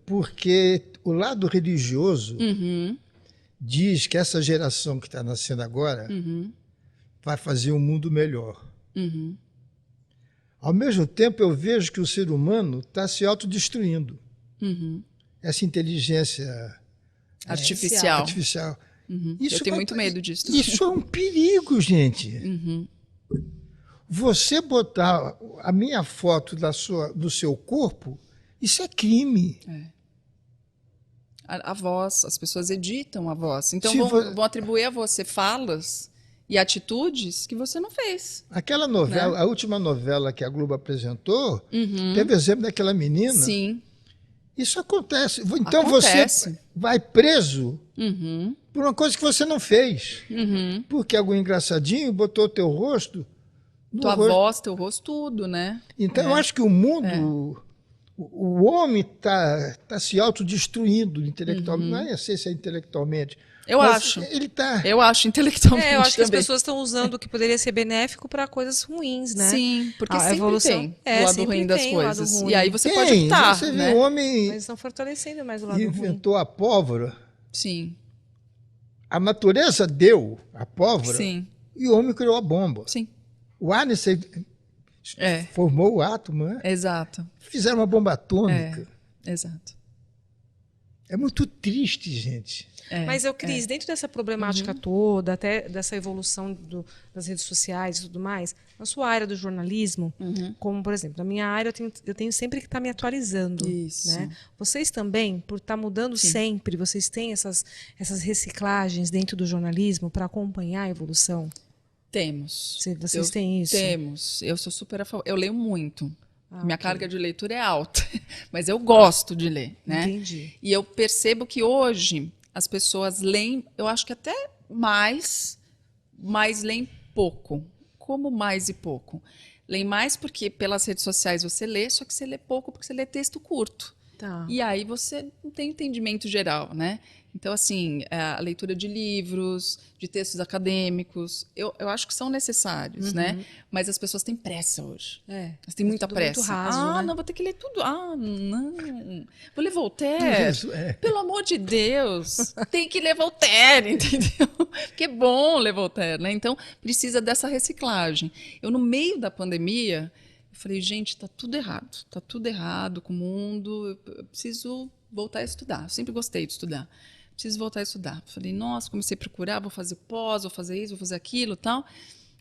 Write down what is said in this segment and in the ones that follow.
porque o lado religioso diz que essa geração que está nascendo agora vai fazer um mundo melhor. Ao mesmo tempo, eu vejo que o ser humano está se autodestruindo. Essa inteligência artificial. Isso Eu tenho muito medo disso. Isso é um perigo, gente. Você botar a minha foto do seu corpo, isso é crime. A voz, as pessoas editam a voz. Então vão atribuir a você falas e atitudes que você não fez. Aquela novela, a última novela que a Globo apresentou, teve exemplo daquela menina. Sim. Isso acontece. Então Acontece. Você vai preso por uma coisa que você não fez. Porque algum engraçadinho botou teu rosto. Tua voz, teu rosto, tudo, né? Então eu acho que o mundo, o homem está se autodestruindo intelectualmente. Não sei se é intelectualmente. Eu acho. Eu acho intelectualmente. Eu acho que também. as pessoas estão usando o que poderia ser benéfico para coisas ruins, né? Sim, porque a sempre evolução tem o lado ruim das coisas. Ruim. E aí você pode optar, você né? vê o homem Mas estão fortalecendo mais o lado ruim. inventou a pólvora. Sim. A natureza deu a pólvora. Sim. E o homem criou a bomba. Sim. O Einstein formou o átomo, né? Exato. Fizeram uma bomba atômica. Exato. É muito triste, gente. Mas eu, Cris, dentro dessa problemática toda, até dessa evolução das redes sociais e tudo mais, na sua área do jornalismo, como, por exemplo, na minha área, eu tenho sempre que estar me atualizando. Isso. Né? Vocês também, por estar mudando sempre, vocês têm essas reciclagens dentro do jornalismo para acompanhar a evolução? Temos. Vocês têm isso? Temos. Eu sou super a favor. Eu leio muito. Minha carga de leitura é alta, mas eu gosto de ler, né? Entendi. E eu percebo que hoje as pessoas leem, eu acho que até mais, mas leem pouco. Como mais e pouco? Leem mais porque pelas redes sociais você lê, só que você lê pouco porque você lê texto curto. Tá. E aí você não tem entendimento geral, né? Então, assim, a leitura de livros, de textos acadêmicos, eu acho que são necessários, né? Mas as pessoas têm pressa hoje. Elas têm muita pressa. Muito raso, né? Não, vou ter que ler tudo. Não. Vou ler Voltaire. Pelo amor de Deus. Tem que ler Voltaire, entendeu? Porque é bom ler Voltaire, né? Então, precisa dessa reciclagem. Eu, no meio da pandemia, eu falei, gente, tá tudo errado com o mundo, eu preciso voltar a estudar. Eu sempre gostei de estudar. Preciso voltar a estudar. Falei, nossa, comecei a procurar, vou fazer pós, vou fazer isso, vou fazer aquilo e tal.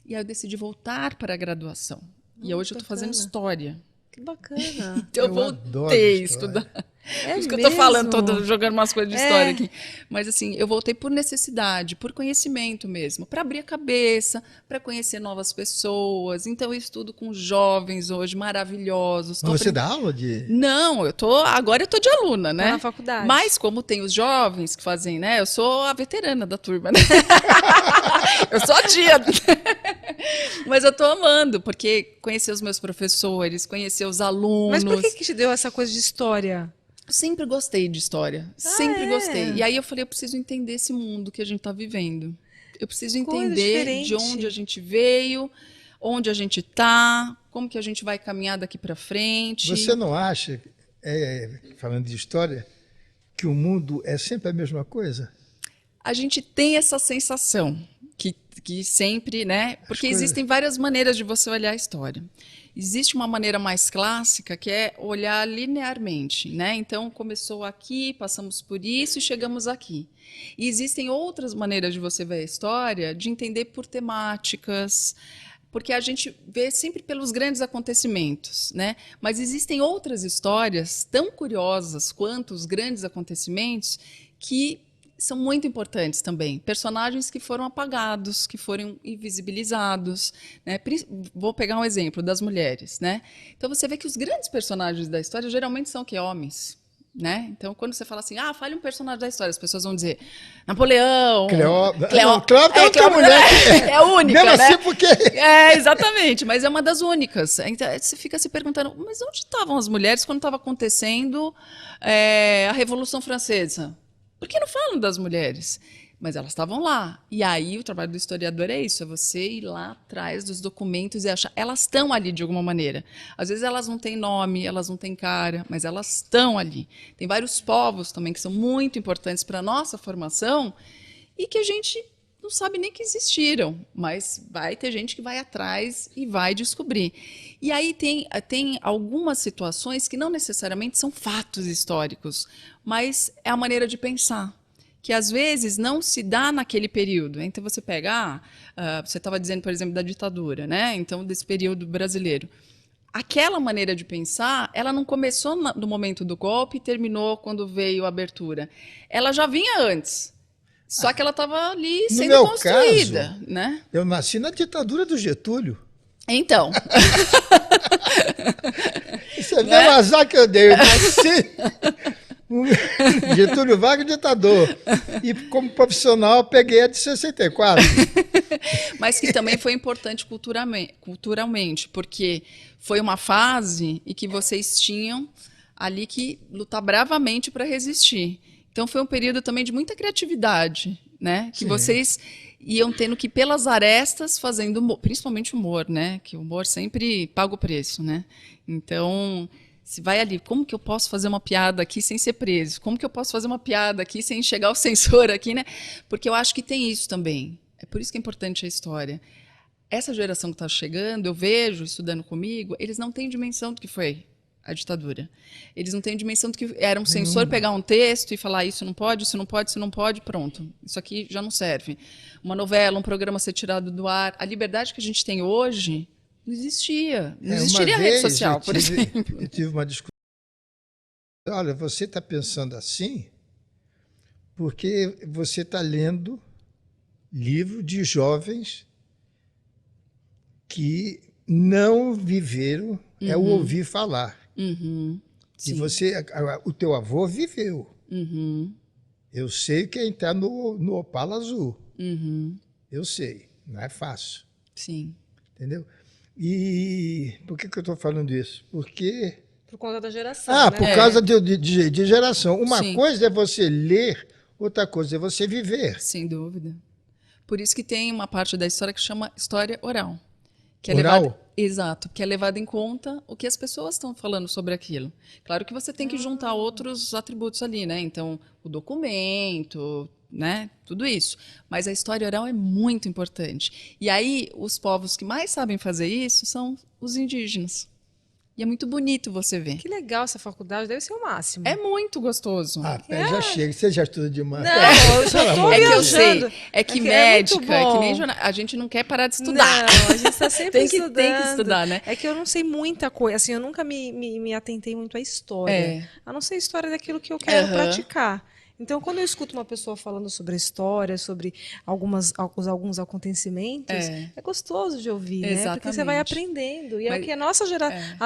E aí eu decidi voltar para a graduação. E hoje eu estou fazendo história. Que bacana. Então eu voltei a estudar. É Por isso que eu mesmo? estou falando, jogando umas coisas de história aqui. Mas assim, eu voltei por necessidade, por conhecimento mesmo, para abrir a cabeça, para conhecer novas pessoas. Então eu estudo com jovens hoje, maravilhosos. Mas você dá aula de... Não, agora eu tô de aluna, né? Tá na faculdade. Mas como tem os jovens que fazem, né? Eu sou a veterana da turma, né? Eu sou a tia. Mas eu tô amando, porque conhecer os meus professores, conhecer os alunos. Mas por que te deu essa coisa de história? Eu sempre gostei de história. Sempre gostei. E aí eu falei, eu preciso entender esse mundo que a gente está vivendo. Eu preciso entender de onde a gente veio, onde a gente está, como que a gente vai caminhar daqui para frente. Você não acha, falando de história, que o mundo é sempre a mesma coisa? A gente tem essa sensação que sempre, né? Porque existem várias maneiras de você olhar a história. Existe uma maneira mais clássica que é olhar linearmente, né? Então, começou aqui, passamos por isso e chegamos aqui. E existem outras maneiras de você ver a história, de entender por temáticas, porque a gente vê sempre pelos grandes acontecimentos, né? Mas existem outras histórias tão curiosas quanto os grandes acontecimentos que são muito importantes também. Personagens que foram apagados, que foram invisibilizados, né? Vou pegar um exemplo das mulheres, né? Então você vê que os grandes personagens da história geralmente são homens, né? Então quando você fala assim, fale um personagem da história, as pessoas vão dizer Napoleão, Cleópatra é outra mulher. É única, mesmo né? assim, porque... Exatamente, mas é uma das únicas. Então você fica se perguntando, mas onde estavam as mulheres quando estava acontecendo a Revolução Francesa? Por que não falam das mulheres? Mas elas estavam lá. E aí o trabalho do historiador é isso, é você ir lá atrás dos documentos e achar. Elas estão ali de alguma maneira. Às vezes elas não têm nome, elas não têm cara, mas elas estão ali. Tem vários povos também que são muito importantes para a nossa formação e que a gente não sabe nem que existiram, mas vai ter gente que vai atrás e vai descobrir. E aí tem algumas situações que não necessariamente são fatos históricos, mas é a maneira de pensar, que às vezes não se dá naquele período. Então você pega, você estava dizendo, por exemplo, da ditadura, né? Então desse período brasileiro. Aquela maneira de pensar, ela não começou no momento do golpe e terminou quando veio a abertura. Ela já vinha antes. Só que ela estava ali sendo construída, caso, né? Eu nasci na ditadura do Getúlio. Então. Você vê o azar que eu dei. Eu nasci... Getúlio Vargas, ditador. E como profissional, eu peguei a de 64. Mas que também foi importante culturalmente, porque foi uma fase em que vocês tinham ali que lutar bravamente para resistir. Então foi um período também de muita criatividade, né? Que vocês iam tendo que ir pelas arestas fazendo humor, principalmente humor, né? Que o humor sempre paga o preço, né? Então, se vai ali, como que eu posso fazer uma piada aqui sem ser preso? Como que eu posso fazer uma piada aqui sem chegar o censor aqui, né? Porque eu acho que tem isso também. É por isso que é importante a história. Essa geração que está chegando, eu vejo, estudando comigo, eles não têm dimensão do que foi a ditadura. Eles não têm dimensão do que era um censor pegar um texto e falar isso não pode, isso não pode, isso não pode, pronto. Isso aqui já não serve. Uma novela, um programa ser tirado do ar. A liberdade que a gente tem hoje não existia. Não existiria a rede social, por exemplo. Eu tive uma discussão. Olha, você está pensando assim porque você está lendo livro de jovens que não viveram o ouvir falar. E o teu avô viveu. Eu sei quem está no Opala Azul. Eu sei, não é fácil. Sim. Entendeu? E por que eu estou falando isso? Porque... Por conta da geração. Né? Por causa de geração. Uma Sim. coisa é você ler, outra coisa é você viver. Sem dúvida. Por isso que tem uma parte da história que chama história oral. Que Oral? Exato, que é levado em conta o que as pessoas estão falando sobre aquilo. Claro que você tem que juntar outros atributos ali, né? Então, o documento, né? Tudo isso. Mas a história oral é muito importante. E aí, os povos que mais sabem fazer isso são os indígenas. E é muito bonito você ver. Que legal essa faculdade, deve ser o máximo. É muito gostoso. Já chega, você já estuda demais. Não, eu já estou viajando. Que eu sei, é que médica, é que nem a gente não quer parar de estudar. Não, a gente está sempre estudando. Tem que estudar, né? É que eu não sei muita coisa, assim, eu nunca me atentei muito à história. A não ser a história daquilo que eu quero praticar. Então, quando eu escuto uma pessoa falando sobre a história, sobre alguns acontecimentos, é gostoso de ouvir, né? Porque você vai aprendendo. E é o que a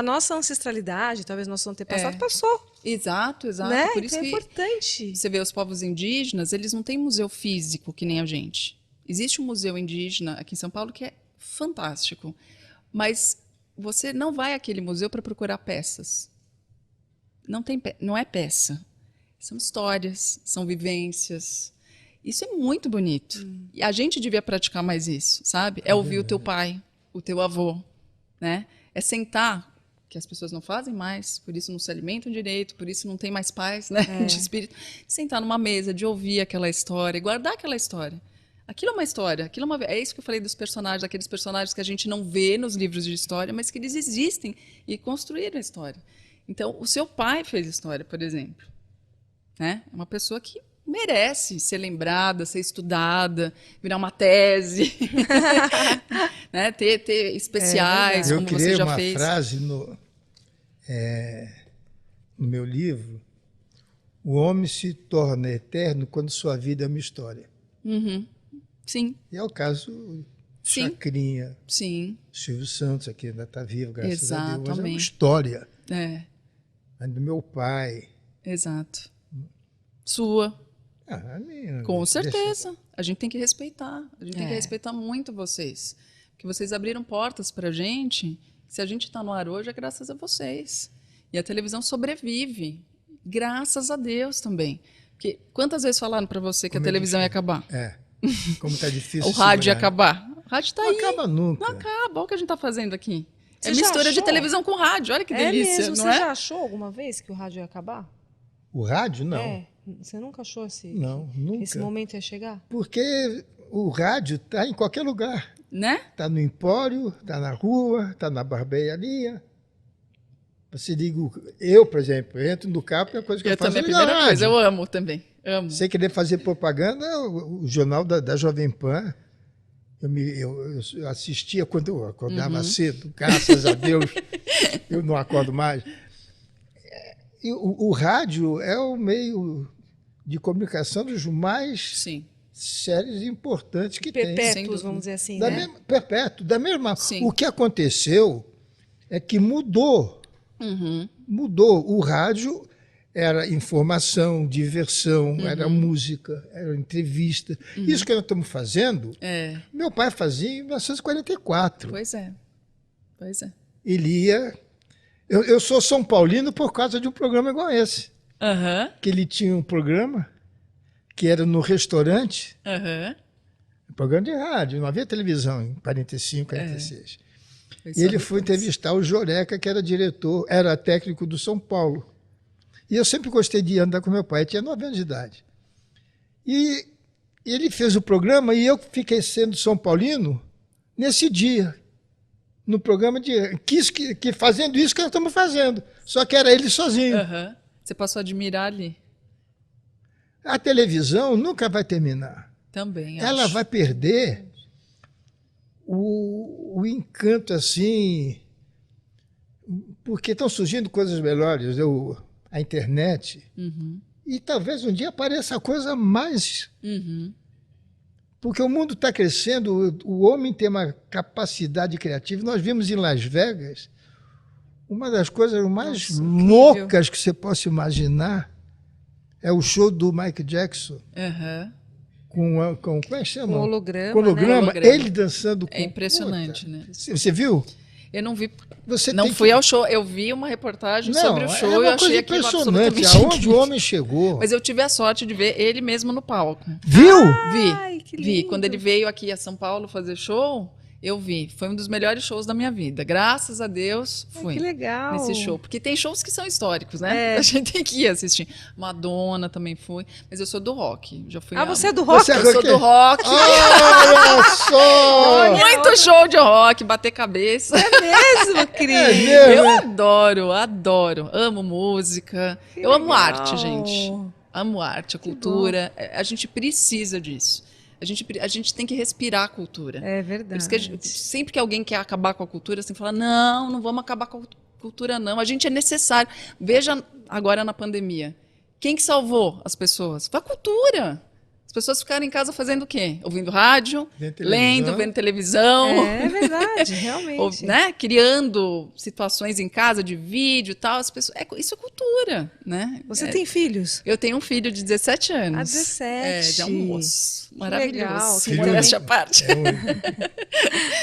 nossa ancestralidade, talvez nosso antepassado, passou. Exato. Né? Por isso então que é importante. Você vê os povos indígenas, eles não têm museu físico que nem a gente. Existe um museu indígena aqui em São Paulo que é fantástico. Mas você não vai àquele museu para procurar peças. Não é peça. São histórias, são vivências. Isso é muito bonito. E a gente devia praticar mais isso, sabe? É ouvir o teu pai, o teu avô, né? É sentar, que as pessoas não fazem mais, por isso não se alimentam direito, por isso não tem mais paz, né? De espírito. Sentar numa mesa, de ouvir aquela história, guardar aquela história. Aquilo é uma história, é isso que eu falei dos personagens, aqueles personagens que a gente não vê nos livros de história, mas que eles existem e construíram a história. Então, o seu pai fez história, por exemplo. Né? É uma pessoa que merece ser lembrada, ser estudada, virar uma tese, né? ter especiais, como você já fez. Eu criei uma frase no meu livro: o homem se torna eterno quando sua vida é uma história. Sim. E é o caso do Chacrinha, Silvio Santos, aqui ainda está vivo, graças a Deus. Mas é uma história. Do meu pai. Exato. Sua. Minha, com certeza. A gente tem que respeitar. A gente tem que respeitar muito vocês. Porque vocês abriram portas para a gente. Se a gente está no ar hoje, é graças a vocês. E a televisão sobrevive. Graças a Deus também. Porque quantas vezes falaram para você que Como a televisão ia acabar? Como tá difícil O rádio ia segurar. acabar. O rádio tá Não aí. acaba nunca. Não acaba. Olha o que a gente tá fazendo aqui. Você É já mistura de achou? televisão com rádio. Olha que delícia, mesmo? não Você é? já achou alguma vez que o rádio ia acabar? O rádio, não. Você nunca achou Não, nunca. esse momento ia chegar? Porque o rádio está em qualquer lugar. Né? Está no empório, está na rua, está na barbearia. Você liga, eu, por exemplo, entro no carro, a coisa que eu faço também, é a ligar primeira o coisa, rádio. eu amo também. Amo. Sem querer fazer propaganda, o jornal da Jovem Pan, eu assistia quando eu acordava cedo, graças a Deus, eu não acordo mais. E o rádio é o meio de comunicação dos mais Sim. sérios e importantes que tem. Perpétuos, vamos dizer assim, Da né? mesma, perpétuo, da mesma. Sim. O que aconteceu é que mudou. Mudou. O rádio era informação, diversão, era música, era entrevista. Isso que nós estamos fazendo, meu pai fazia em 1944. Pois é. Pois é. Ele ia. Eu sou São Paulino por causa de um programa igual esse. Aham. Que ele tinha um programa que era no restaurante, Aham. um programa de rádio, não havia televisão em 45, 46. E ele foi depois. entrevistar o Joreca, que era diretor, era técnico do São Paulo. E eu sempre gostei de andar com meu pai, eu tinha 9 anos de idade. E ele fez o programa e eu fiquei sendo São Paulino nesse dia, no programa de que fazendo isso que nós estamos fazendo. Só que era ele sozinho. Aham. Você passou a admirar ali. A televisão nunca vai terminar. Também, Ela acho. vai perder o encanto assim, porque estão surgindo coisas melhores, a internet, e talvez um dia apareça a coisa mais... Porque o mundo está crescendo, o homem tem uma capacidade criativa. Nós vimos em Las Vegas uma das coisas mais loucas que você possa imaginar é o show do Michael Jackson. Aham. Como é que chama? Com holograma, Com holograma, né? ele dançando com... É impressionante, Puta. né? Você viu? Eu não vi. Você Não tem fui que... ao show. Eu vi uma reportagem sobre o show é e eu uma achei coisa aquilo impressionante, absolutamente aonde o incrível. homem chegou. Mas eu tive a sorte de ver ele mesmo no palco. Viu? Ai, que Vi. lindo. Quando ele veio aqui a São Paulo fazer show, eu vi. Foi um dos melhores shows da minha vida. Graças a Deus, Ai, fui. que legal. Nesse show. Porque tem shows que são históricos, né? A gente tem que ir assistir. Madonna também foi. Mas eu sou do rock. Já fui Você é do rock? Você é Eu sou do rock. Olha só! Muito show de rock, bater cabeça. É mesmo, Cris? É mesmo? Eu adoro, adoro. Amo música. Eu amo legal. arte, gente. Amo arte, a cultura. A gente precisa disso. A gente tem que respirar a cultura. É Por verdade. isso que sempre que alguém quer acabar com a cultura, você tem que falar, não, não vamos acabar com a cultura, não. A gente é necessário. Veja agora na pandemia. Quem que salvou as pessoas? Foi a cultura. As pessoas ficaram em casa fazendo o quê? Ouvindo rádio, Vendo televisão. lendo, vendo televisão. É verdade, realmente. Ou, né, criando situações em casa de vídeo e tal. As pessoas, isso é cultura, né? Você tem filhos? Eu tenho um filho de 17 anos. Ah, 17. De um moço. Que Maravilhoso. legal, que Modéstia à também- parte.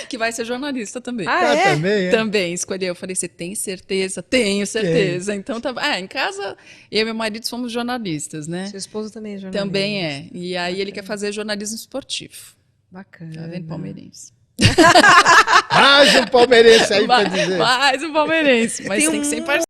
que vai ser jornalista também. Ah, é? Também, é? Também escolhi. Eu falei, você tem certeza? Tenho certeza. Então, tá... em casa, eu e meu marido somos jornalistas, né? Seu esposo também é jornalista. Também é. E aí ele quer fazer jornalismo esportivo. Bacana. Tá vendo? Palmeirense. Mais um palmeirense aí para dizer. Mais um palmeirense. Mas Tem tem que ser parceiro.